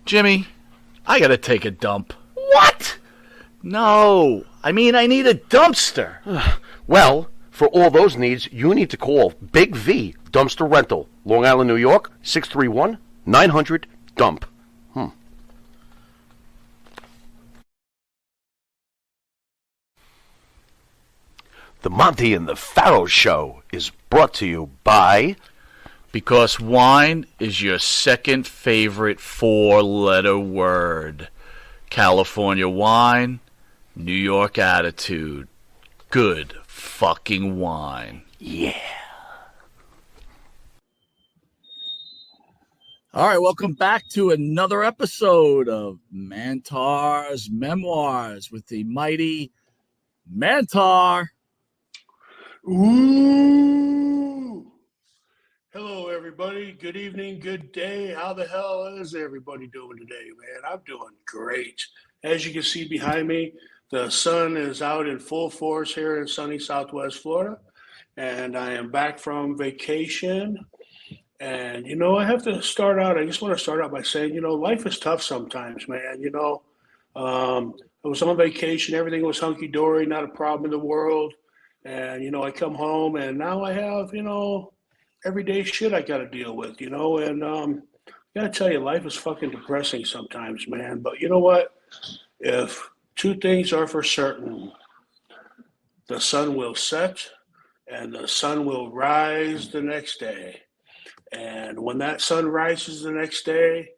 Jimmy, I gotta take a dump. What? No, I mean I need a dumpster. Well, for all those needs, you need to call Big V Dumpster Rental, Long Island, New York, 631-900-DUMP. The Monty and the Pharaoh Show is brought to you by... Because wine is your second favorite four-letter word. California wine, New York attitude. Good fucking wine. Yeah. All right, welcome back to another episode of Mantaur's Memoirs with the mighty Mantaur. Ooh. Hello, everybody. Good evening, good day. How the hell is everybody doing today, man? I'm doing great. As you can see behind me, the sun is out in full force here in sunny Southwest Florida, and I am back from vacation. And, I have to start out, I just want to start out by saying, life is tough sometimes, man. I was on vacation, everything was hunky-dory, not a problem in the world. And, I come home and now I have, everyday shit I got to deal with, and I got to tell you, life is fucking depressing sometimes, man. But you know what? If two things are for certain, the sun will set and the sun will rise the next day. And when that sun rises the next day,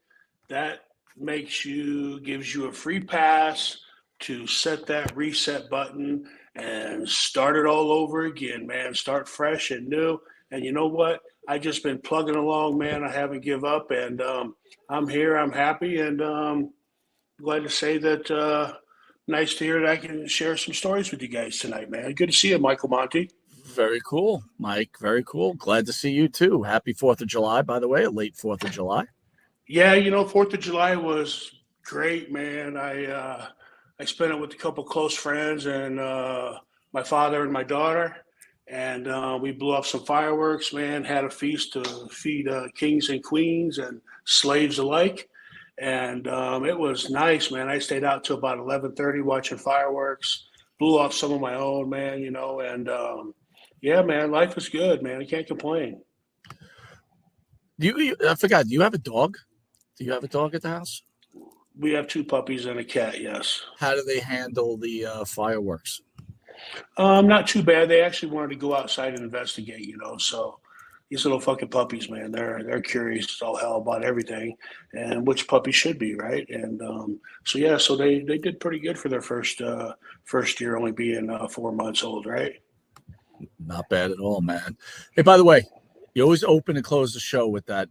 that gives you a free pass to set that reset button and start it all over again, man. Start fresh and new. And you know what? I just been plugging along, man. I haven't give up, and I'm here. I'm happy, and glad to say that. Nice to hear that I can share some stories with you guys tonight, man. Good to see you, Michael Monty. Very cool, Mike. Very cool. Glad to see you too. Happy 4th of July, by the way, a late 4th of July. Yeah, 4th of July was great, man. I spent it with a couple close friends and my father and my daughter. And we blew off some fireworks, man, had a feast to feed kings and queens and slaves alike. And it was nice, man. I stayed out till about 11:30 watching fireworks, blew off some of my own, man, and yeah, man, life is good, man. I can't complain. I forgot, do you have a dog? Do you have a dog at the house? We have 2 puppies and a cat, yes. How do they handle the fireworks? Not too bad. They actually wanted to go outside and investigate, so these little fucking puppies, man, they're curious as all hell about everything and which puppy should be, right? And so they did pretty good for their first year, only being 4 months old, right? Not bad at all, man. Hey, by the way, you always open and close the show with that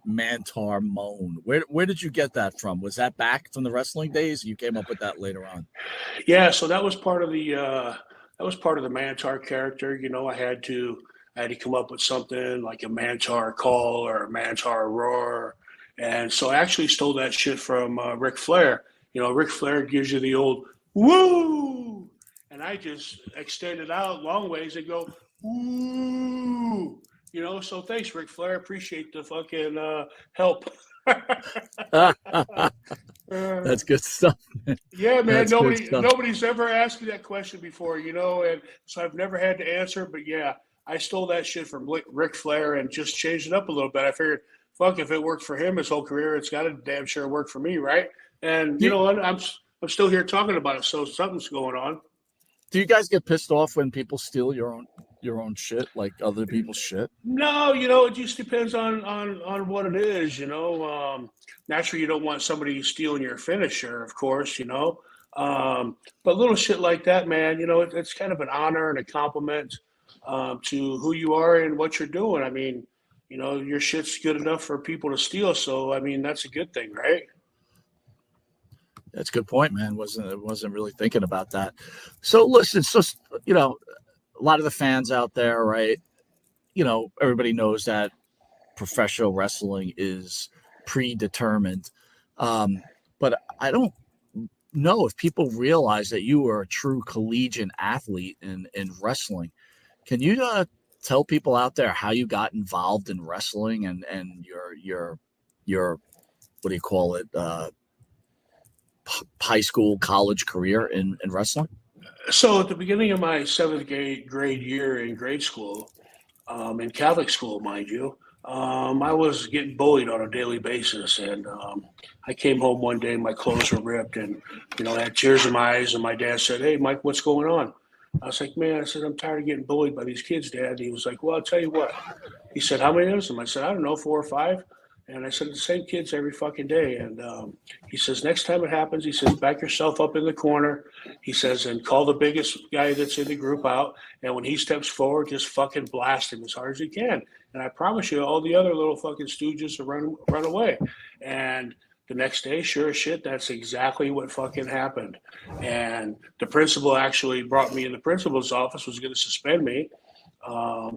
Mantaur moan. Where did you get that from? Was that back from the wrestling days? You came up with that later on. Yeah, so that was part of the Mantaur character. I had to come up with something like a Mantaur call or a Mantaur roar, and so I actually stole that shit from Ric Flair. Ric Flair gives you the old woo, and I just extend it out long ways and go woo. So thanks, Ric Flair. Appreciate the fucking help. That's good stuff. Yeah, man. Nobody's ever asked me that question before, and so I've never had to answer. But yeah, I stole that shit from Ric Flair and just changed it up a little bit. I figured, fuck, if it worked for him his whole career, it's got to damn sure work for me, right? And you know what? I'm still here talking about it, so something's going on. Do you guys get pissed off when people steal your own shit, like other people's shit? No, it just depends on what it is, Naturally, you don't want somebody stealing your finisher, of course, but little shit like that, man, it's kind of an honor and a compliment to who you are and what you're doing. I mean, your shit's good enough for people to steal, so I mean that's a good thing, right? That's a good point, man. Wasn't really thinking about that. So listen, a lot of the fans out there, right? Everybody knows that professional wrestling is predetermined. But I don't know if people realize that you are a true collegiate athlete in wrestling. Can you tell people out there how you got involved in wrestling and your what do you call it, high school, college career in wrestling? So at the beginning of my seventh grade year in grade school, in Catholic school, mind you, I was getting bullied on a daily basis, and I came home one day, my clothes were ripped, and I had tears in my eyes, and my dad said, "Hey, Mike, what's going on?" I was like, "Man," I said, "I'm tired of getting bullied by these kids, Dad." And he was like, "Well, I'll tell you what." He said, "How many of them?" I said, "I don't know, 4 or 5." And I said, "The same kids every fucking day." And he says, "Next time it happens," he says, "back yourself up in the corner." He says, "and call the biggest guy that's in the group out. And when he steps forward, just fucking blast him as hard as you can. And I promise you, all the other little fucking stooges will run away." And the next day, sure as shit, that's exactly what fucking happened. And the principal actually brought me in the principal's office, was going to suspend me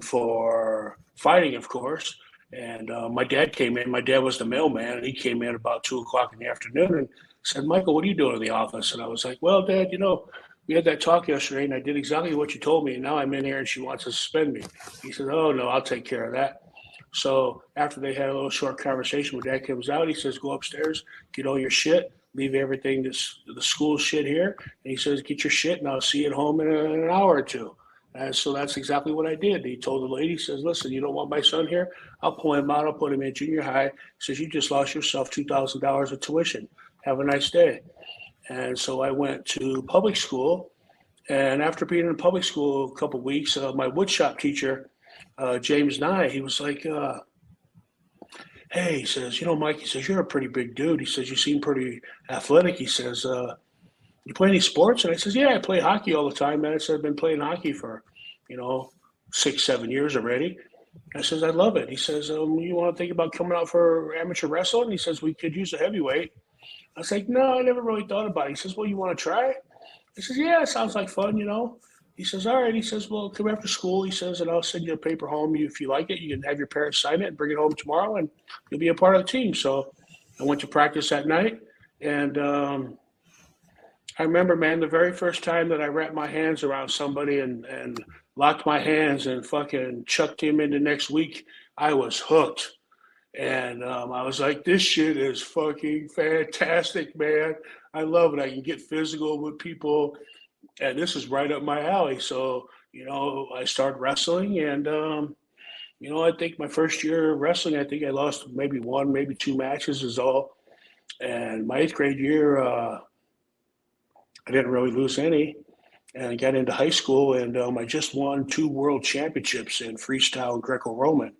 for fighting, of course. And my dad came in. My dad was the mailman, and he came in about 2 o'clock in the afternoon and said, "Michael, what are you doing in the office?" And I was like, "Well, Dad, we had that talk yesterday, and I did exactly what you told me, and now I'm in here, and she wants to suspend me." He said, "Oh, no, I'll take care of that." So after they had a little short conversation, when Dad comes out, he says, "Go upstairs, get all your shit, leave everything, the school shit here." And he says, "Get your shit, and I'll see you at home in an hour or two." And so that's exactly what I did. He told the lady, he says, "Listen, you don't want my son here? I'll pull him out. I'll put him in junior high." He says, "You just lost yourself $2,000 of tuition. Have a nice day." And so I went to public school. And after being in public school a couple of weeks, my woodshop teacher, James Nye, he was like, "Hey," he says, "Mike," he says, "you're a pretty big dude." He says, "You seem pretty athletic." He says, "You play any sports?" And I says, "Yeah, I play hockey all the time, man." I said, "I've been playing hockey for, 6, 7 years already." I says, "I love it." He says, "You want to think about coming out for amateur wrestling?" He says, "We could use a heavyweight." I was like, "No, I never really thought about it." He says, "Well, you want to try?" I says, "Yeah, it sounds like fun." He says, "All right." He says, "Well, come after school." He says, "And I'll send you a paper home. If you like it, you can have your parents sign it and bring it home tomorrow, and you'll be a part of the team." So I went to practice that night, and I remember, man, the very first time that I wrapped my hands around somebody and locked my hands and fucking chucked him into next week, I was hooked. And I was like, "This shit is fucking fantastic, man. I love it. I can get physical with people, and this is right up my alley." So, I started wrestling, and, I think my first year of wrestling, I think I lost maybe one, maybe two matches is all. And my eighth grade year, I didn't really lose any, and I got into high school, and I just won 2 world championships in freestyle and Greco-Roman,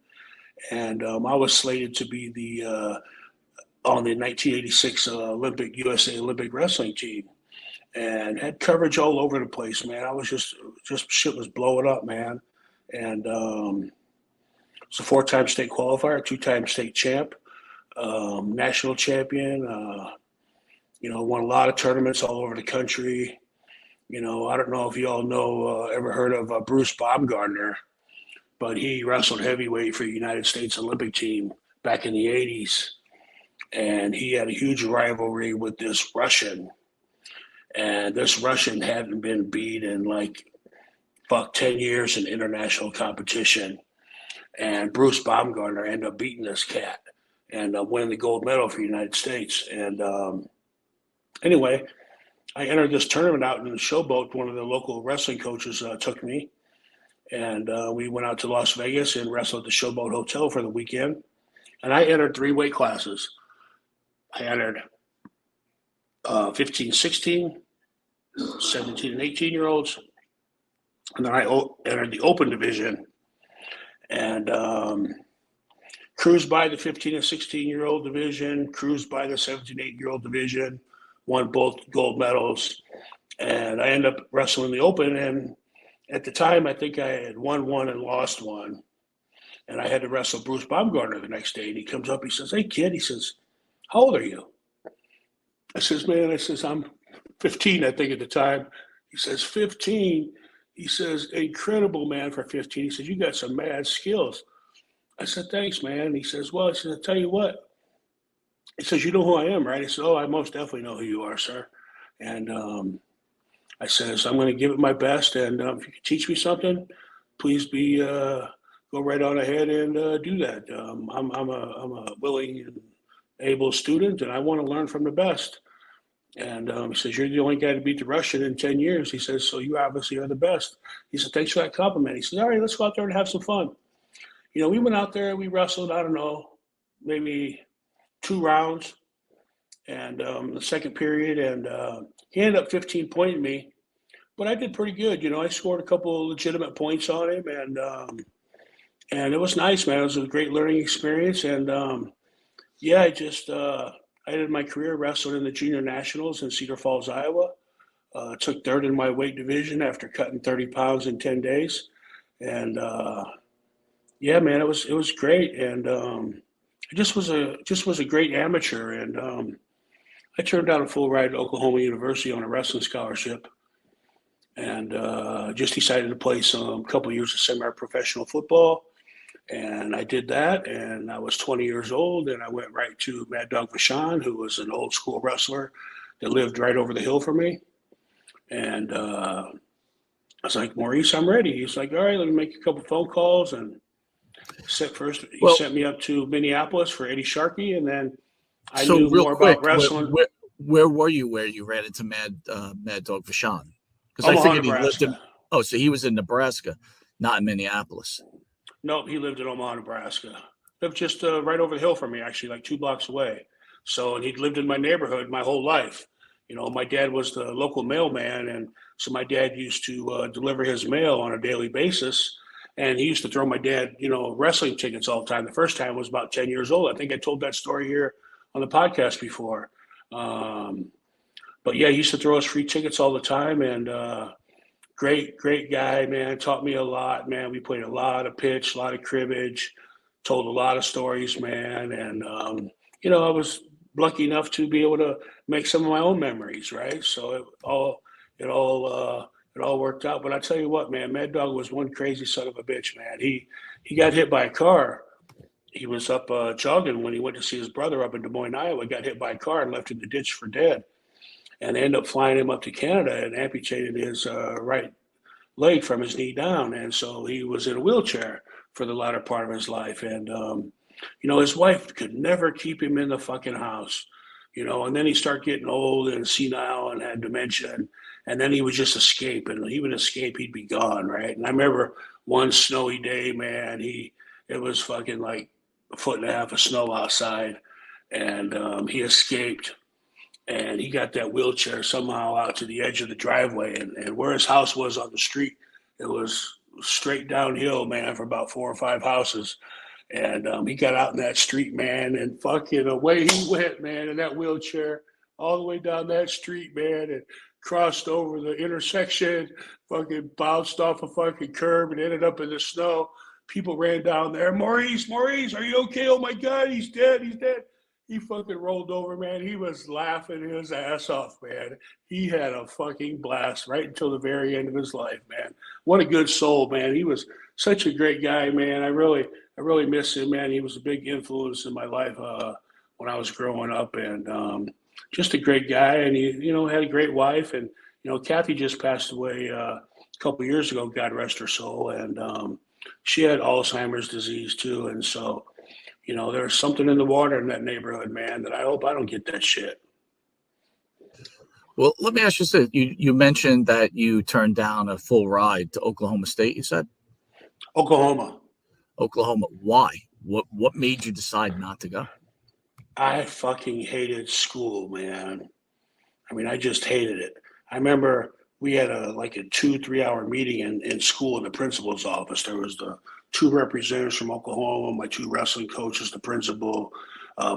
and I was slated to be on the 1986 Olympic USA Olympic wrestling team, and had coverage all over the place, man. I was just shit was blowing up, man, and was a 4-time state qualifier, 2-time state champ, national champion. Won a lot of tournaments all over the country. I don't know if you all ever heard of Bruce Baumgartner, but he wrestled heavyweight for the United States Olympic team back in the 80s. And he had a huge rivalry with this Russian. And this Russian hadn't been beat in 10 years in international competition. And Bruce Baumgartner ended up beating this cat and winning the gold medal for the United States. And anyway, I entered this tournament out in the Showboat. One of the local wrestling coaches took me, and we went out to Las Vegas and wrestled at the Showboat Hotel for the weekend. And I entered 3 weight classes. I entered 15, 16, 17, and 18-year-olds. And then I entered the open division and cruised by the 15 and 16-year-old division, cruised by the 17, 18-year-old division, won both gold medals. And I ended up wrestling the open. And at the time, I think I had won one and lost one. And I had to wrestle Bruce Baumgartner the next day. And he comes up, he says, "Hey, kid," he says, "how old are you?" I says, "Man," I says, "I'm 15, I think, at the time." He says, "15?" He says, "Incredible, man, for 15." He says, "You got some mad skills." I said, "Thanks, man." He says, "Well," he says, "I'll tell you what." He says, "You know who I am, right?" I said, "Oh, I most definitely know who you are, sir." And I says, "I'm going to give it my best. And if you can teach me something, please go right on ahead and do that. I'm a willing able student, and I want to learn from the best. And he says, you're the only guy to beat the Russian in 10 years. He says, so you obviously are the best. He said, thanks for that compliment. He says, all right, let's go out there and have some fun. We went out there, we wrestled, I don't know, maybe 2 rounds and the second period. And he ended up 15 pointing me, but I did pretty good. I scored a couple of legitimate points on him. And it was nice, man. It was a great learning experience. And I just, I ended my career wrestling in the junior nationals in Cedar Falls, Iowa. Took third in my weight division after cutting 30 pounds in 10 days. And man, it was great. And I just was a great amateur. And I turned down a full ride to Oklahoma University on a wrestling scholarship. And just decided to play some couple of years of semi-professional football. And I did that, and I was 20 years old, and I went right to Mad Dog Vachon, who was an old school wrestler that lived right over the hill from me. And I was like, Maurice, I'm ready. He's like, all right, let me make a couple phone calls. And he sent me up to Minneapolis for Eddie Sharkey, and then I knew more about wrestling. Where were you where you ran into Mad Dog Vachon? Because I figured he lived in – so he was in Nebraska, not in Minneapolis. Nope, he lived in Omaha, Nebraska. Lived just right over the hill from me, actually, like 2 blocks away. So, and he'd lived in my neighborhood my whole life. My dad was the local mailman, and so my dad used to deliver his mail on a daily basis. And he used to throw my dad, wrestling tickets all the time. The first time I was about 10 years old. I think I told that story here on the podcast before. But yeah, he used to throw us free tickets all the time, and great guy, man. Taught me a lot, man. We played a lot of pitch, a lot of cribbage, told a lot of stories, man. And I was lucky enough to be able to make some of my own memories, right? So it all worked out. But I tell you what, man, Mad Dog was one crazy son of a bitch, man. He got hit by a car. He was up jogging when he went to see his brother up in Des Moines, Iowa. Got hit by a car and left in the ditch for dead. And they ended up flying him up to Canada and amputated his right leg from his knee down. And so he was in a wheelchair for the latter part of his life. And, his wife could never keep him in the fucking house, and then he started getting old and senile and had dementia. And then he would just escape, and he would escape, he'd be gone, right? And I remember one snowy day, man, it was fucking like 1.5 feet of snow outside. And he escaped. And he got that wheelchair somehow out to the edge of the driveway. And where his house was on the street, it was straight downhill, man, for about 4 or 5 houses. And he got out in that street, man, and fucking away he went, man, in that wheelchair all the way down that street, man, and crossed over the intersection, fucking bounced off a fucking curb and ended up in the snow. People ran down there. Maurice, are you okay? Oh, my God, he's dead. He fucking rolled over, man. He was laughing his ass off, man. He had a fucking blast right until the very end of his life, man. What a good soul, man. He was such a great guy, man. I really miss him, man. He was a big influence in my life when I was growing up, and just a great guy. And he, had a great wife. And, Kathy just passed away a couple years ago, God rest her soul. And she had Alzheimer's disease too. And so, there's something in the water in that neighborhood, man, that I hope I don't get that shit. Well, let me ask you this. You mentioned that you turned down a full ride to Oklahoma State, you said? Oklahoma. Why? What made you decide not to go? I fucking hated school, man. I mean, I just hated it. I remember we had a 2-3 hour meeting in school in the principal's office. There was the 2 representatives from Oklahoma, my 2 wrestling coaches, the principal,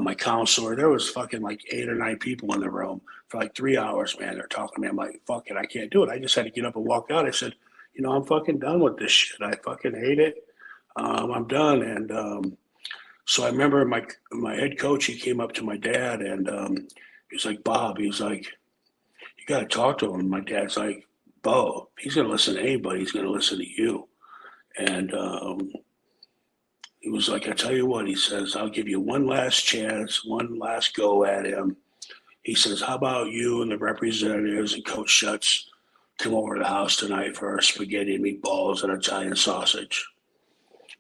my counselor. There was fucking 8 or 9 people in the room for 3 hours, man. They're talking to me. I'm like, fuck it, I can't do it. I just had to get up and walk out. I said, I'm fucking done with this shit. I fucking hate it. I'm done. And so I remember my head coach, he came up to my dad and he's like, Bob, he's like, you got to talk to him. My dad's like, Bo, he's going to listen to anybody. He's going to listen to you. And he was like, I tell you what, he says, I'll give you one last chance, one last go at him. He says, how about you and the representatives and Coach Schutz come over to the house tonight for spaghetti and meatballs and Italian sausage?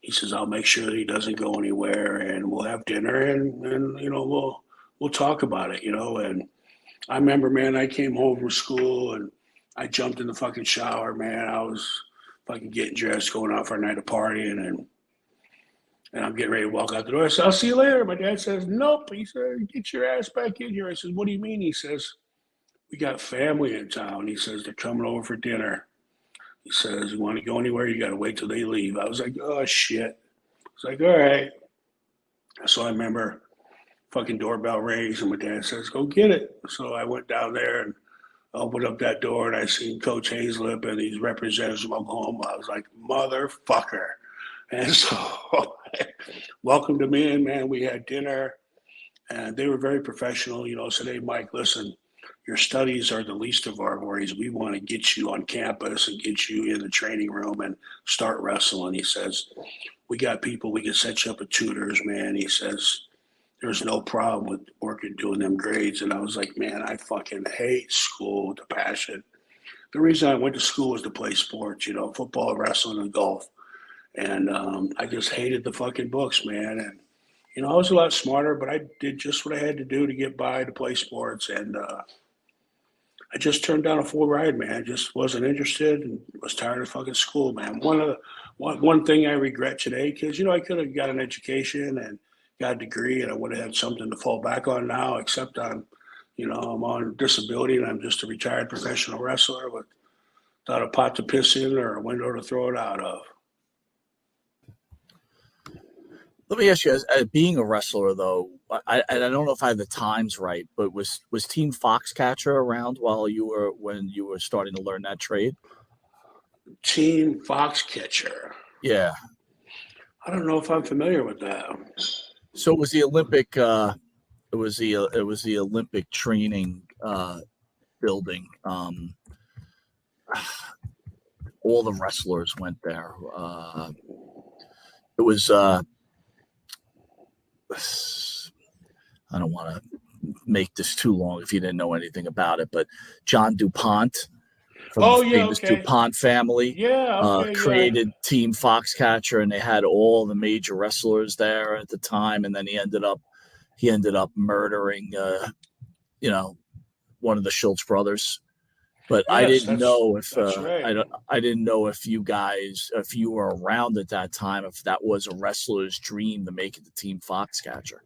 He says, I'll make sure that he doesn't go anywhere, and we'll have dinner and we'll talk about it, And I remember, man, I came home from school and I jumped in the fucking shower, man. I was fucking getting dressed, going out for a night of partying, and I'm getting ready to walk out the door. I said, I'll see you later. My dad says, nope. He said, get your ass back in here. I said, what do you mean? He says, we got family in town. He says, they're coming over for dinner. He says, you want to go anywhere? You got to wait till they leave. I was like, oh, shit. I was like, all right. So I remember fucking doorbell rings and my dad says, go get it. So I went down there and opened up that door and I seen Coach Hazlip and these representatives from Oklahoma. I was like, motherfucker. And so welcomed them in, man. We had dinner and they were very professional, said, hey, Mike, listen, your studies are the least of our worries. We want to get you on campus and get you in the training room and start wrestling. He says, we got people, we can set you up with tutors, man. He says, there's no problem with working, doing them grades. And I was like, man, I fucking hate school with a passion. The reason I went to school was to play sports, football, wrestling, and golf. And I just hated the fucking books, man. And, I was a lot smarter, but I did just what I had to do to get by to play sports. And I just turned down a full ride, man. I just wasn't interested and was tired of fucking school, man. One thing I regret today, because, I could have got an education and got a degree and I would have had something to fall back on now, except I'm on disability and I'm just a retired professional wrestler without a pot to piss in or a window to throw it out of. Let me ask you, as being a wrestler, though, I don't know if I have the times right, but was Team Foxcatcher around when you were starting to learn that trade? Team Foxcatcher. Yeah. I don't know if I'm familiar with that. So it was the Olympic. It was the Olympic training building. All the wrestlers went there. It was. I don't want to make this too long if you didn't know anything about it, but John DuPont from the famous DuPont family created Team Foxcatcher, and they had all the major wrestlers there at the time. And then he ended up murdering, one of the Schultz brothers. But yes, I didn't know if right. I didn't know if you were around at that time, if that was a wrestler's dream to make it to Team Foxcatcher.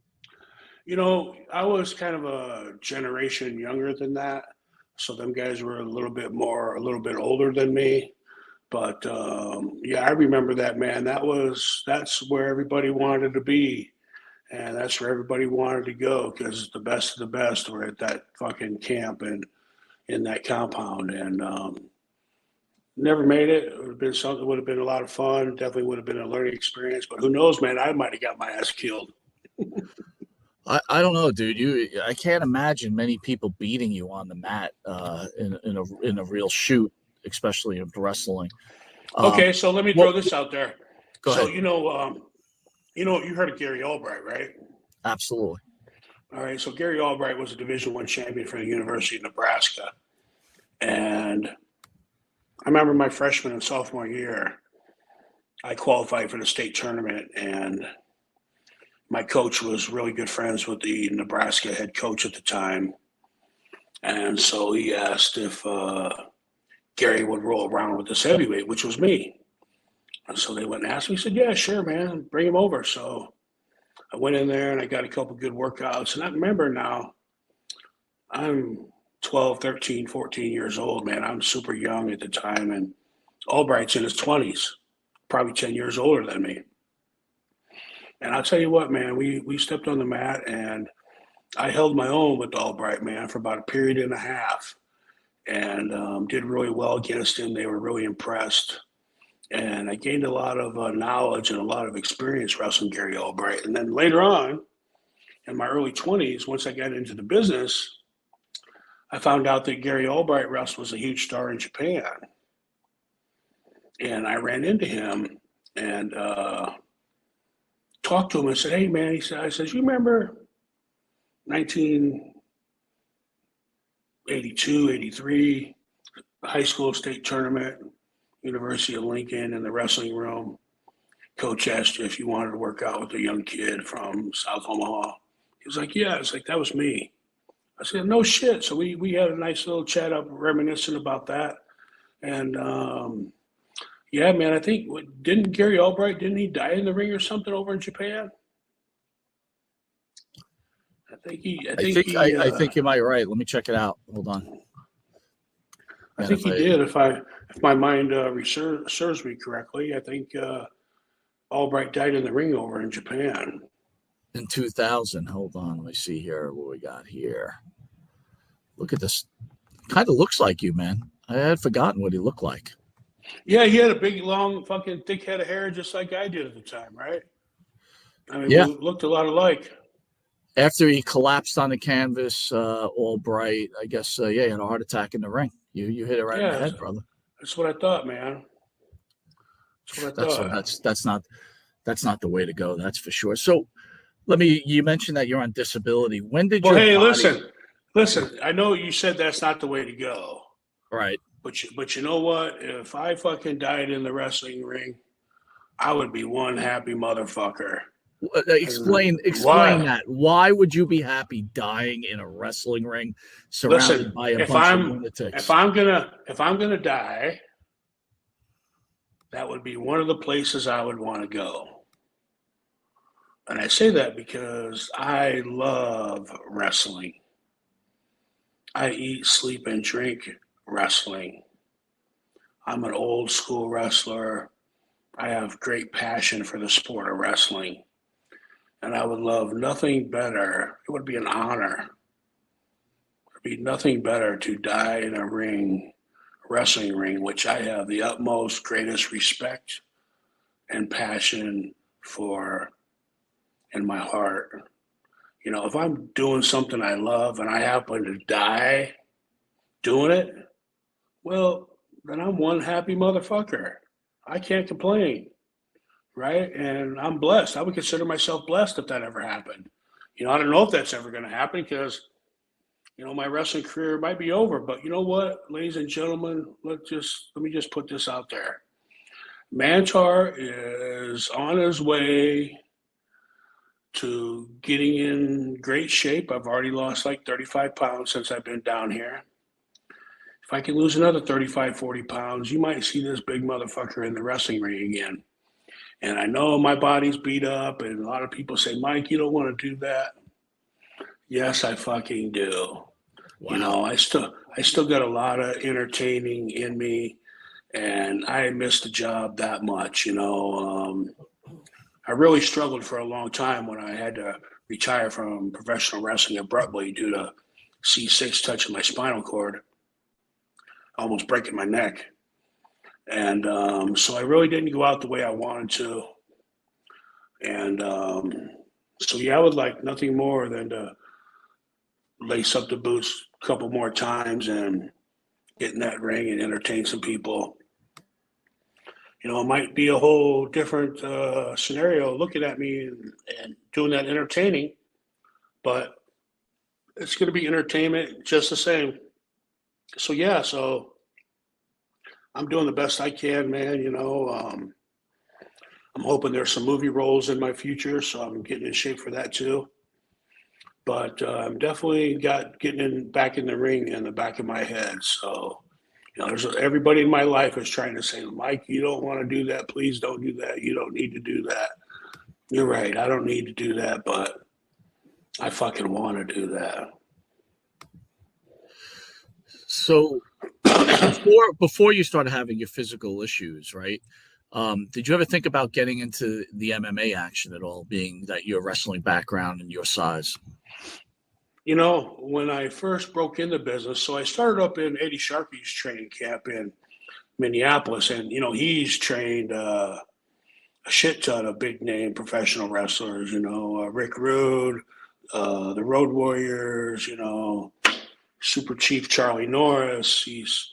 I was kind of a generation younger than that, so them guys were a little bit older than me. But I remember that, man. That's where everybody wanted to be, and that's where everybody wanted to go because the best of the best were at that fucking camp and in that compound, and never made it. It would have been something. Would have been a lot of fun. Definitely would have been a learning experience. But who knows, man? I might have got my ass killed. I don't know, dude. I can't imagine many people beating you on the mat in a real shoot, especially in wrestling. Okay, so let me throw this out there. Go ahead. You heard of Gary Albright, right? Absolutely. All right, so Gary Albright was a Division I champion for the University of Nebraska. And I remember my freshman and sophomore year, I qualified for the state tournament, and my coach was really good friends with the Nebraska head coach at the time. And so he asked if Gary would roll around with this heavyweight, which was me. And so they went and asked me. He said, yeah, sure, man, bring him over. So I went in there and I got a couple good workouts. And I remember now, I'm 12, 13, 14 years old, man. I'm super young at the time. And Albright's in his 20s, probably 10 years older than me. And I'll tell you what, man, we stepped on the mat and I held my own with Albright, man, for about a period and a half. And did really well against him. They were really impressed. And I gained a lot of knowledge and a lot of experience wrestling Gary Albright. And then later on, in my early 20s, once I got into the business, I found out that Gary Albright was a huge star in Japan. And I ran into him and talked to him and said, hey, man, I said, you remember 1982, 83, high school state tournament, University of Lincoln in the wrestling room. Coach asked you if you wanted to work out with a young kid from South Omaha. He was like, yeah. It's like, that was me. I said, no shit. So we had a nice little chat up reminiscing about that. And yeah, man, I think, didn't Gary Albright, didn't he die in the ring or something over in Japan? I think you might be right. Let me check it out. Hold on. I think he did. If my mind serves me correctly, I think Albright died in the ring over in Japan. In 2000. Hold on. Let me see here what we got here. Look at this. Kind of looks like you, man. I had forgotten what he looked like. Yeah, he had a big, long, fucking thick head of hair just like I did at the time, right? I mean, Yeah. we looked a lot alike. After he collapsed on the canvas, Albright, I guess, he had a heart attack in the ring. You hit it right in the head, brother. That's what I thought, man. That's what I thought. That's not the way to go. That's for sure. So, you mentioned that you're on disability. When did listen. I know you said that's not the way to go, right? But you know what? If I fucking died in the wrestling ring, I would be one happy motherfucker. Explain that. Why would you be happy dying in a wrestling ring surrounded by a bunch of lunatics? If I'm gonna die, that would be one of the places I would want to go. And I say that because I love wrestling. I eat, sleep, and drink wrestling. I'm an old school wrestler. I have great passion for the sport of wrestling. And I would love nothing better. It would be an honor. It would be nothing better to die in a wrestling ring, which I have the utmost, greatest respect and passion for in my heart. You know, if I'm doing something I love and I happen to die doing it, well, then I'm one happy motherfucker. I can't complain. Right? And I'm blessed. I would consider myself blessed if that ever happened. You know, I don't know if that's ever going to happen because, you know, my wrestling career might be over. But you know what, ladies and gentlemen, let me just put this out there. Mantaur is on his way to getting in great shape. I've already lost like 35 pounds since I've been down here. If I can lose another 35, 40 pounds, you might see this big motherfucker in the wrestling ring again. And I know my body's beat up, and a lot of people say, Mike, you don't want to do that. Yes, I fucking do. Wow. You know, I still got a lot of entertaining in me, and I missed the job that much, you know. I really struggled for a long time when I had to retire from professional wrestling abruptly due to C6 touching my spinal cord, almost breaking my neck. And so I really didn't go out the way I wanted to. And so, yeah, I would like nothing more than to lace up the boots a couple more times and get in that ring and entertain some people. You know, it might be a whole different scenario looking at me and doing that entertaining, but it's going to be entertainment just the same. So, yeah, I'm doing the best I can, man. You know, I'm hoping there's some movie roles in my future, so I'm getting in shape for that too. But I'm definitely getting back in the ring in the back of my head. So, you know, there's everybody in my life is trying to say, Mike, you don't want to do that. Please don't do that. You don't need to do that. You're right. I don't need to do that, but I fucking want to do that. So before you started having your physical issues, right? Did you ever think about getting into the MMA action at all, being that your wrestling background and your size? You know, when I first broke into business, so I started up in Eddie Sharkey's training camp in Minneapolis, and, you know, he's trained a shit ton of big name professional wrestlers, you know, Rick Rude, the Road Warriors, you know, Super Chief Charlie Norris. He's,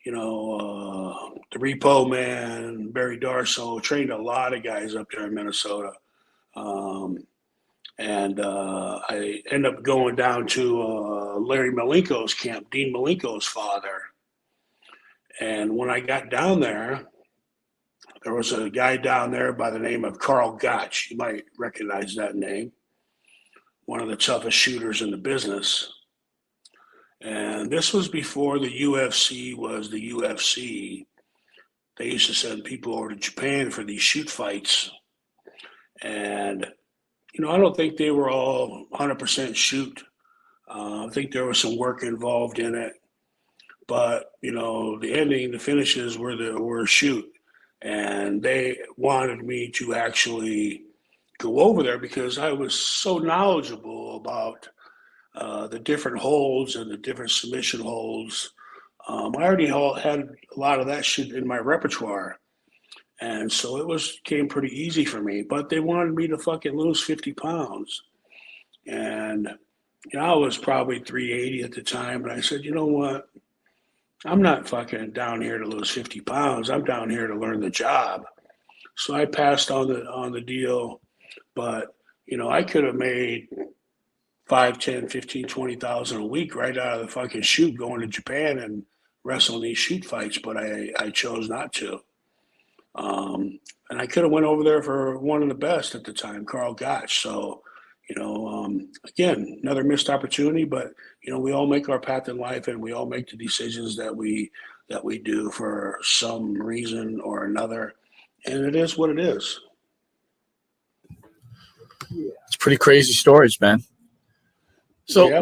you know, the Repo Man, Barry Darso, trained a lot of guys up there in Minnesota. And I ended up going down to Larry Malenko's camp, Dean Malenko's father. And when I got down there was a guy down there by the name of Carl Gotch. You might recognize that name. one of the toughest shooters in the business. And this was before the UFC was the UFC. They used to send people over to Japan for these shoot fights. And, I don't think they were all 100% shoot. I think there was some work involved in it. But, the ending, the finishes were shoot. And they wanted me to actually go over there because I was so knowledgeable about the different holds and the different submission holds. I already had a lot of that shit in my repertoire. And so it came pretty easy for me. But they wanted me to fucking lose 50 pounds. And I was probably 380 at the time. And I said, you know what? I'm not fucking down here to lose 50 pounds. I'm down here to learn the job. So I passed on the deal. But, I could have made 5, 10, 15, 20,000 a week right out of the fucking shoot going to Japan and wrestling these shoot fights. But I chose not to. And I could have went over there for one of the best at the time, Carl Gotch. So, again, another missed opportunity, but, we all make our path in life and we all make the decisions that we do for some reason or another. And it is what it is. It's pretty crazy stories, man. So Yeah,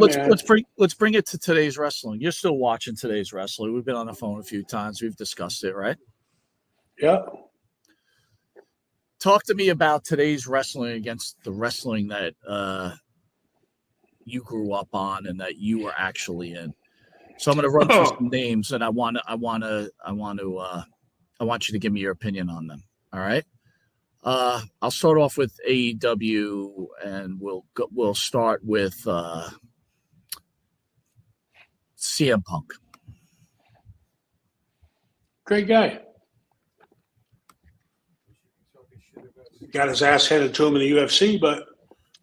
let's bring it to today's wrestling. You're still watching today's wrestling. We've been on the phone a few times. We've discussed it, right? Yeah. Talk to me about today's wrestling against the wrestling that you grew up on and that you were actually in. So I'm going to run through some names, and I want you to give me your opinion on them. All right. I'll start off with AEW, and we'll start with CM Punk. Great guy. Got his ass handed to him in the UFC, but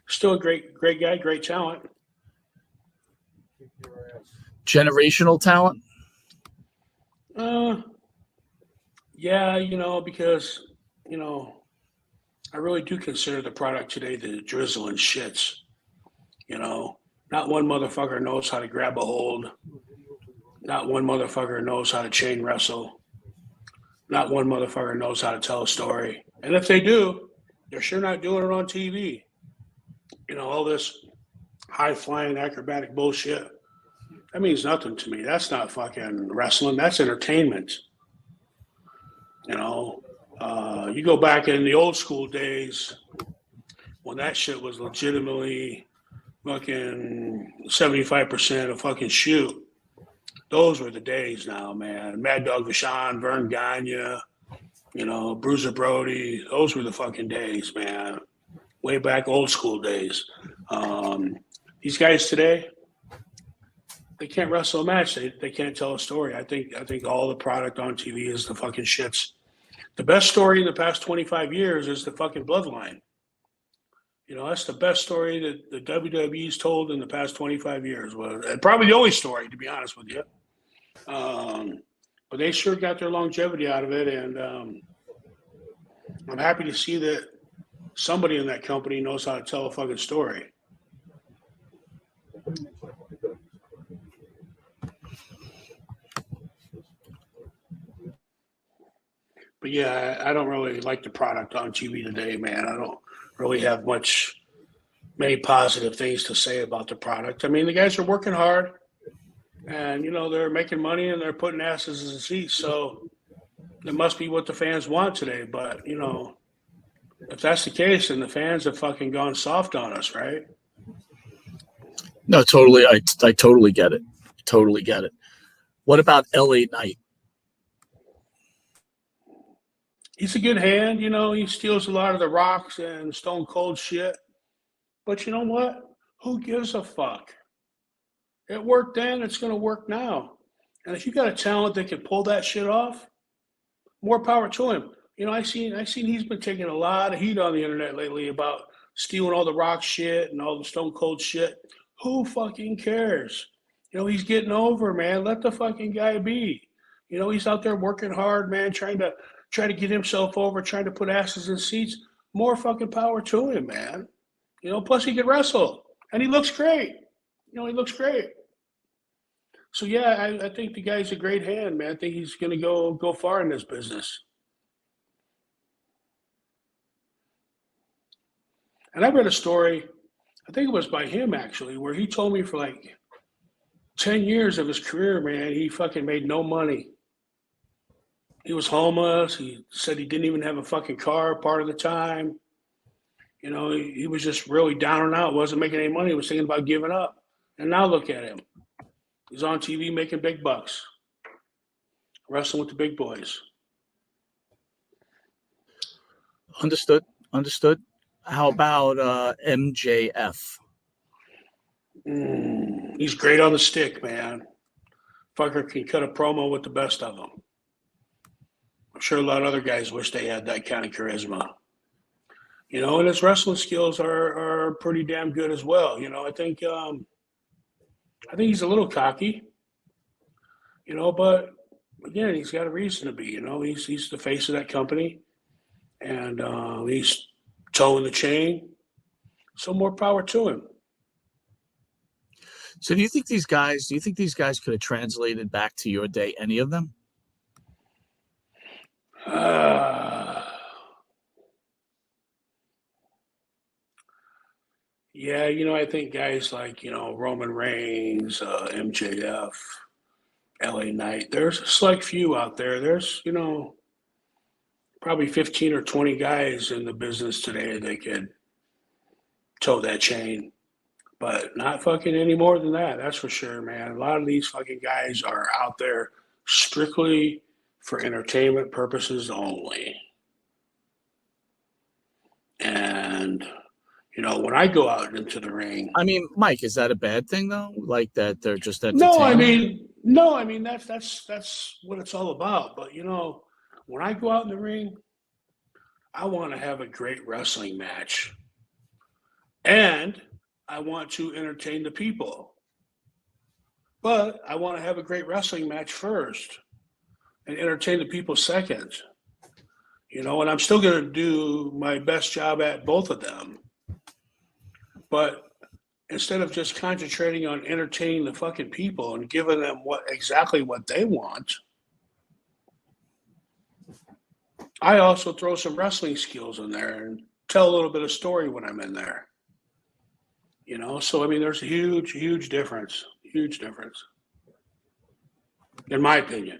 still a great guy, great talent. Generational talent? Yeah, because, I really do consider the product today the drizzle and shits. Not one motherfucker knows how to grab a hold. Not one motherfucker knows how to chain wrestle. Not one motherfucker knows how to tell a story. And if they do, they're sure not doing it on TV. All this high-flying acrobatic bullshit, that means nothing to me. That's not fucking wrestling. That's entertainment. You go back in the old school days when that shit was legitimately fucking 75% of fucking shoot. Those were the days now, man. Mad Dog Vachon, Vern Gagne, Bruiser Brody. Those were the fucking days, man. Way back old school days. These guys today, they can't wrestle a match. They can't tell a story. I think all the product on TV is the fucking shits. The best story in the past 25 years is the fucking Bloodline. That's the best story that the WWE's told in the past 25 years. And probably the only story, to be honest with you. But they sure got their longevity out of it, and I'm happy to see that somebody in that company knows how to tell a fucking story. But yeah, I don't really like the product on TV today, man. I don't really have many positive things to say about the product. I mean, the guys are working hard, and they're making money and they're putting asses in seats. So it must be what the fans want today. But if that's the case, then the fans have fucking gone soft on us, right? No, totally. I totally get it. Totally get it. What about LA Knight? He's a good hand, he steals a lot of the Rocks and Stone Cold shit. But you know what? Who gives a fuck? It worked then, it's going to work now. And if you got a talent that can pull that shit off, more power to him. I seen he's been taking a lot of heat on the internet lately about stealing all the Rock shit and all the Stone Cold shit. Who fucking cares? He's getting over, man. Let the fucking guy be. He's out there working hard, man, trying to get himself over, trying to put asses in seats. More fucking power to him, man. Plus he can wrestle. And he looks great. He looks great. So yeah, I think the guy's a great hand, man. I think he's going to go far in this business. And I read a story, I think it was by him actually, where he told me for like 10 years of his career, man, he fucking made no money. He was homeless. He said he didn't even have a fucking car part of the time. He was just really down and out, wasn't making any money, was thinking about giving up. And now look at him. He's on TV making big bucks, wrestling with the big boys. Understood. How about MJF? He's great on the stick, man. Fucker can cut a promo with the best of them. I'm sure a lot of other guys wish they had that kind of charisma. And his wrestling skills are pretty damn good as well. I think he's a little cocky. But again, he's got a reason to be. He's the face of that company, and he's toeing the chain. So more power to him. So do you think these guys could have translated back to your day, any of them? Yeah, I think guys like, Roman Reigns, MJF, LA Knight, there's a select few out there. There's, probably 15 or 20 guys in the business today that could toe that chain. But not fucking any more than that, that's for sure, man. A lot of these fucking guys are out there strictly for entertainment purposes only. And, when I go out into the ring. I mean, Mike, is that a bad thing though? Like that they're just entertaining? No, I mean that's what it's all about. But when I go out in the ring, I want to have a great wrestling match. And I want to entertain the people. But I want to have a great wrestling match first and entertain the people second. And I'm still going to do my best job at both of them. But instead of just concentrating on entertaining the fucking people and giving them exactly what they want, I also throw some wrestling skills in there and tell a little bit of story when I'm in there. So I mean, there's a huge difference. Huge difference, in my opinion.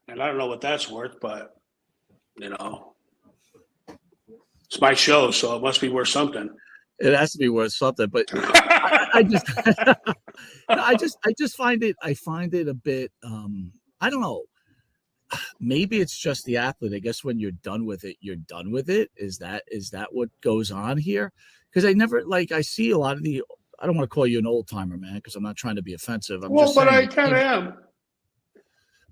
And I don't know what that's worth, but it's my show, so it must be worth something. It has to be worth something, but I just find it a bit I don't know. Maybe it's just the athlete. I guess when you're done with it, you're done with it. Is that what goes on here? Because I see a lot of I don't want to call you an old timer, man, because I'm not trying to be offensive. But I kind of am.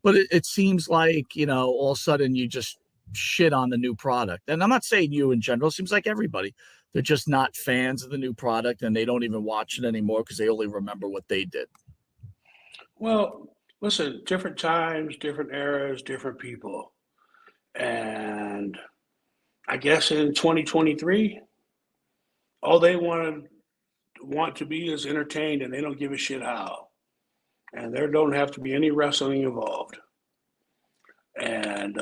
But it seems like, all of a sudden you just shit on the new product. And I'm not saying you in general. It seems like everybody. They're just not fans of the new product, and they don't even watch it anymore because they only remember what they did. Well, listen, different times, different eras, different people. And I guess in 2023, all they want to be is entertained, and they don't give a shit how. And there don't have to be any wrestling involved. And,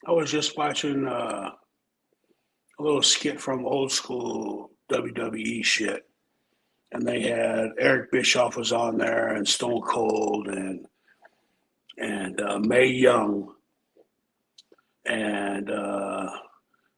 I was just watching a little skit from old school WWE shit. And they had Eric Bischoff was on there, and Stone Cold, and Mae Young. And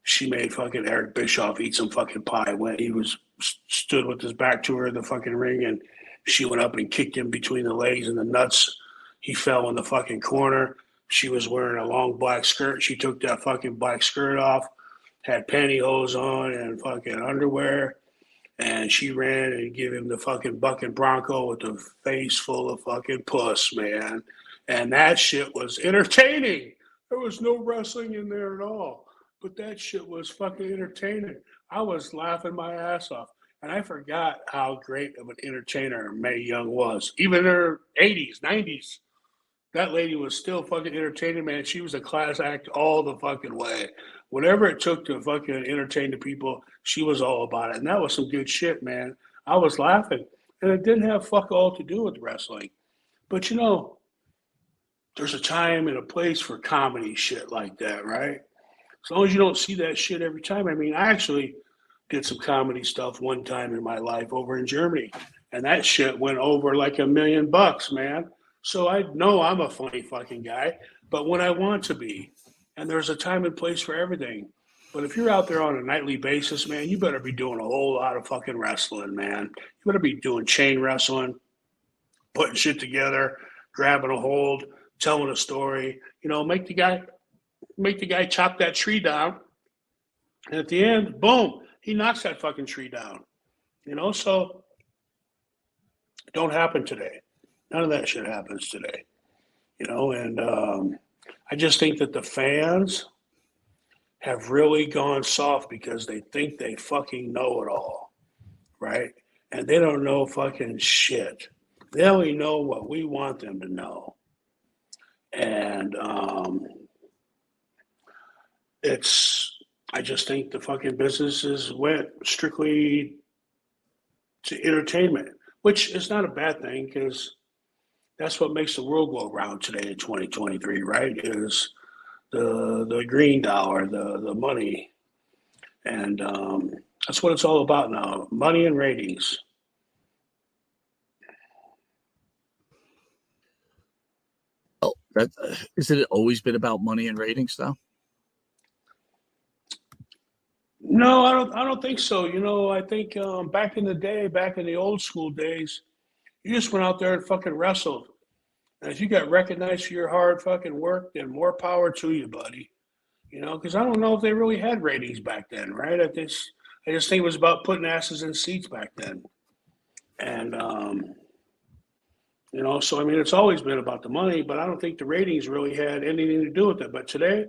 she made fucking Eric Bischoff eat some fucking pie when he stood with his back to her in the fucking ring, and she went up and kicked him between the legs and the nuts. He fell in the fucking corner. She was wearing a long black skirt. She took that fucking black skirt off, had pantyhose on and fucking underwear, and she ran and gave him the fucking bucking bronco with the face full of fucking puss, man. And that shit was entertaining. There was no wrestling in there at all. But that shit was fucking entertaining. I was laughing my ass off. And I forgot how great of an entertainer Mae Young was. Even in her 80s, 90s. That lady was still fucking entertaining, man. She was a class act all the fucking way. whatever it took to fucking entertain the people, she was all about it. And that was some good shit, man. I was laughing. And it didn't have fuck all to do with wrestling. But you know, there's a time and a place for comedy shit like that, right? As long as you don't see that shit every time. I mean, I actually did some comedy stuff one time in my life over in Germany, and that shit went over like $1 million, man. So I know I'm a funny fucking guy, but when I want to be, and there's a time and place for everything. But if you're out there on a nightly basis, man, you better be doing a whole lot of fucking wrestling, man. You better be doing chain wrestling, putting shit together, grabbing a hold, telling a story. You know, make the guy chop that tree down, and at the end, boom, he knocks that fucking tree down. You know, so don't happen today. None of that shit happens today. You know, and I just think that the fans have really gone soft because they think they fucking know it all, right? And they don't know fucking shit. They only know what we want them to know. And I just think the fucking businesses went strictly to entertainment, which is not a bad thing because that's what makes the world go around today in 2023, right? Is the green dollar, the money. And that's what it's all about now, money and ratings. Oh, that isn't it always been about money and ratings, though? No, I don't think so. You know, I think back in the day, back in the old school days, you just went out there and fucking wrestled. And if you got recognized for your hard fucking work, then more power to you, buddy. You know, because I don't know if they really had ratings back then, right? I just think it was about putting asses in seats back then. And you know, so I mean, it's always been about the money, but I don't think the ratings really had anything to do with it. But today,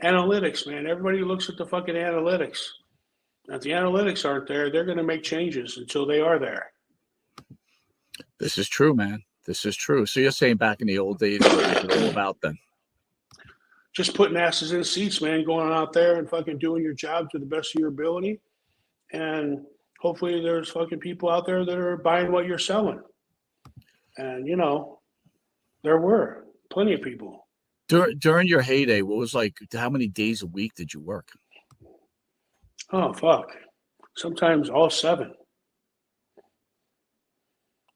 analytics, man, everybody looks at the fucking analytics. If the analytics aren't there, they're going to make changes until they are there. This is true, man. This is true. So you're saying back in the old days, what was it all about then? Just putting asses in seats, man, going out there and fucking doing your job to the best of your ability. And hopefully there's fucking people out there that are buying what you're selling. And, you know, there were plenty of people. During your heyday, what was like, how many days a week did you work? Oh, fuck. Sometimes all 7.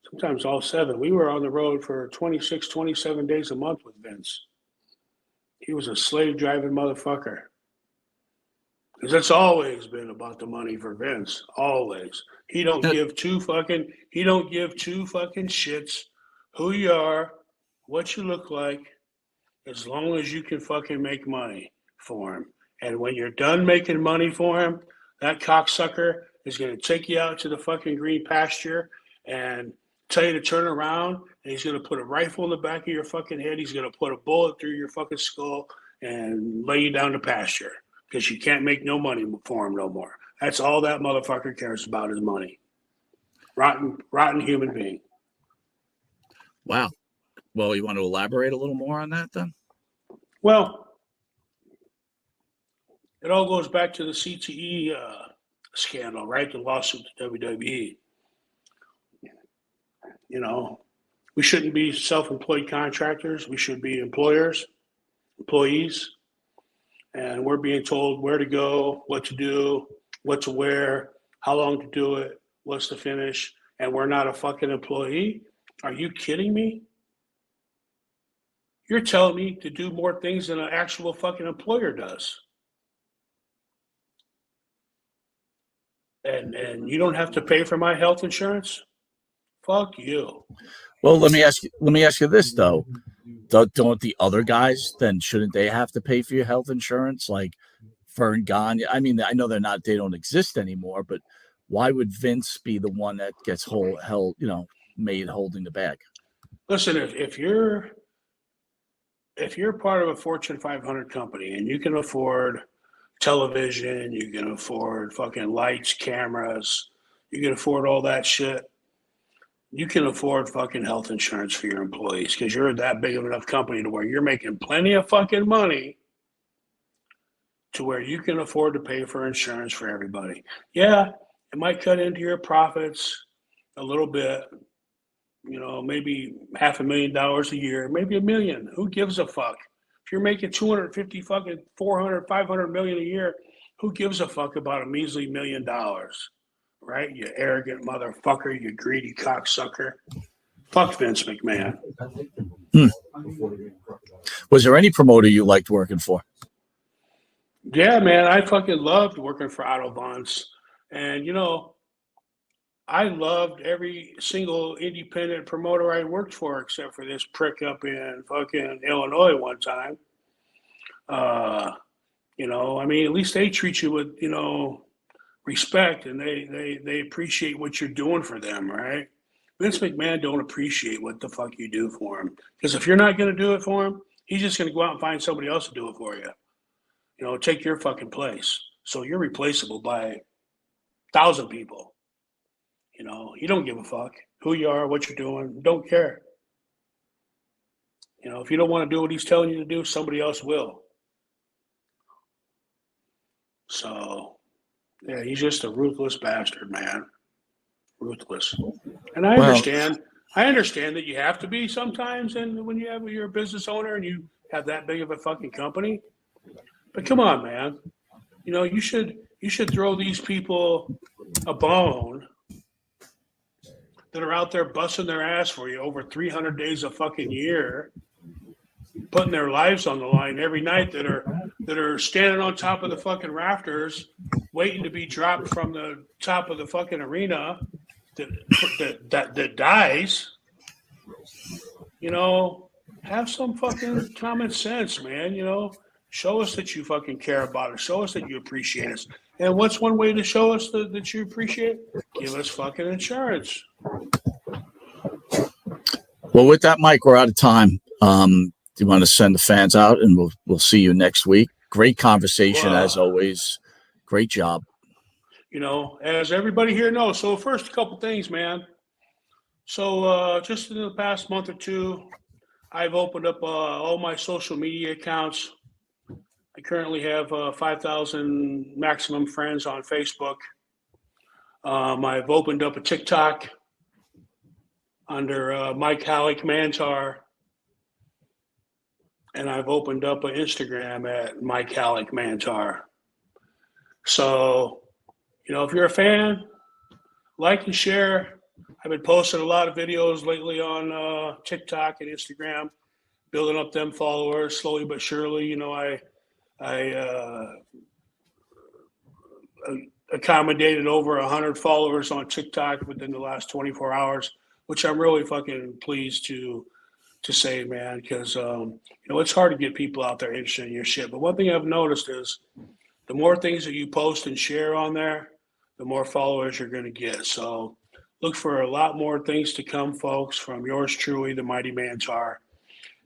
Sometimes all 7. We were on the road for 26, 27 days a month with Vince. He was a slave driving motherfucker. Because it's always been about the money for Vince. Always. He don't give two fucking shits who you are, what you look like, as long as you can fucking make money for him. And when you're done making money for him, that cocksucker is going to take you out to the fucking green pasture and tell you to turn around, and he's going to put a rifle in the back of your fucking head. He's going to put a bullet through your fucking skull and lay you down to pasture because you can't make no money for him no more. That's all that motherfucker cares about is money. Rotten human being. Wow. Well, you want to elaborate a little more on that then? Well, it all goes back to the CTE scandal, right? The lawsuit to WWE. You know, we shouldn't be self-employed contractors. We should be employees. And we're being told where to go, what to do, what to wear, how long to do it, what's the finish, and we're not a fucking employee? Are you kidding me? You're telling me to do more things than an actual fucking employer does. And you don't have to pay for my health insurance? Fuck you. Well, let me ask you this though. Don't the other guys then, shouldn't they have to pay for your health insurance? Like Vern Gagne. I mean, I know they don't exist anymore, but why would Vince be the one that gets made holding the bag? Listen, if you're part of a Fortune 500 company and you can afford television, you can afford fucking lights, cameras, you can afford all that shit, you can afford fucking health insurance for your employees because you're that big of enough company to where you're making plenty of fucking money to where you can afford to pay for insurance for everybody. Yeah, it might cut into your profits a little bit, maybe $500,000 a year, maybe $1 million. Who gives a fuck? If you're making 250 fucking 400, 500 million a year, who gives a fuck about a measly $1 million? Right? You arrogant motherfucker, you greedy cocksucker. Fuck Vince McMahon. Was there any promoter you liked working for? Yeah, man, I fucking loved working for Otto Bonds. And, I loved every single independent promoter I worked for, except for this prick up in fucking Illinois one time. At least they treat you with, respect, and they appreciate what you're doing for them, right? Vince McMahon don't appreciate what the fuck you do for him. Because if you're not going to do it for him, he's just going to go out and find somebody else to do it for you. Take your fucking place. So you're replaceable by 1,000 people. He don't give a fuck who you are, what you're doing. Don't care. If you don't want to do what he's telling you to do, somebody else will. So, yeah, he's just a ruthless bastard, man. Ruthless. And I understand that you have to be sometimes, and when you're a business owner and you have that big of a fucking company. But come on, man. You should throw these people a bone that are out there busting their ass for you over 300 days a fucking year, putting their lives on the line every night, that are standing on top of the fucking rafters waiting to be dropped from the top of the fucking arena that dies. Have some fucking common sense, man. Show us that you fucking care about us. Show us that you appreciate us. And what's one way to show us that you appreciate? Give us fucking insurance. Well, with that, Mike, we're out of time. Do you want to send the fans out, and we'll see you next week? Great conversation as always. Great job. As everybody here knows. So first, a couple things, man. So just in the past month or two, I've opened up all my social media accounts. I currently have 5,000 maximum friends on Facebook. I've opened up a TikTok under Mike Halleck Mantaur. And I've opened up an Instagram at Mike Halleck Mantaur. So, if you're a fan, like and share. I've been posting a lot of videos lately on TikTok and Instagram, building up them followers slowly but surely. I accommodated over 100 followers on TikTok within the last 24 hours, which I'm really fucking pleased to say, man, because it's hard to get people out there interested in your shit. But one thing I've noticed is the more things that you post and share on there, the more followers you're going to get. So look for a lot more things to come, folks, from yours truly, the Mighty Mantaur.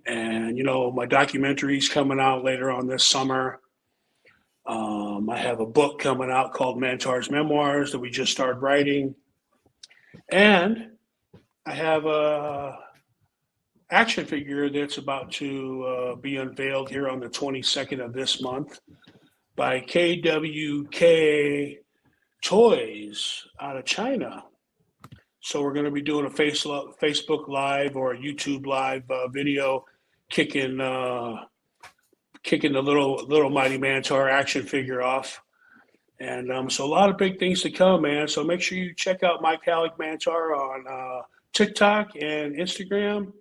And, my documentary's coming out later on this summer. I have a book coming out called Mantaur's Memoirs that we just started writing. And I have a action figure that's about to be unveiled here on the 22nd of this month by KWK Toys out of China. So we're going to be doing a Facebook Live or a YouTube Live video kicking the little Mighty Mantaur action figure off. And so a lot of big things to come, man. So make sure you check out Mike Halleck Mantaur on TikTok and Instagram.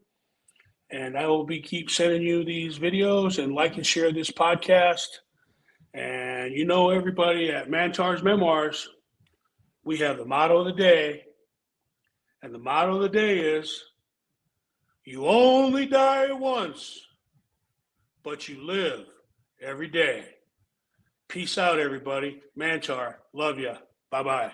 And I will keep sending you these videos, and like and share this podcast. And everybody at Mantaur's Memoirs, we have the motto of the day. And the motto of the day is, you only die once, but you live every day. Peace out, everybody. Mantaur, love ya. Bye-bye.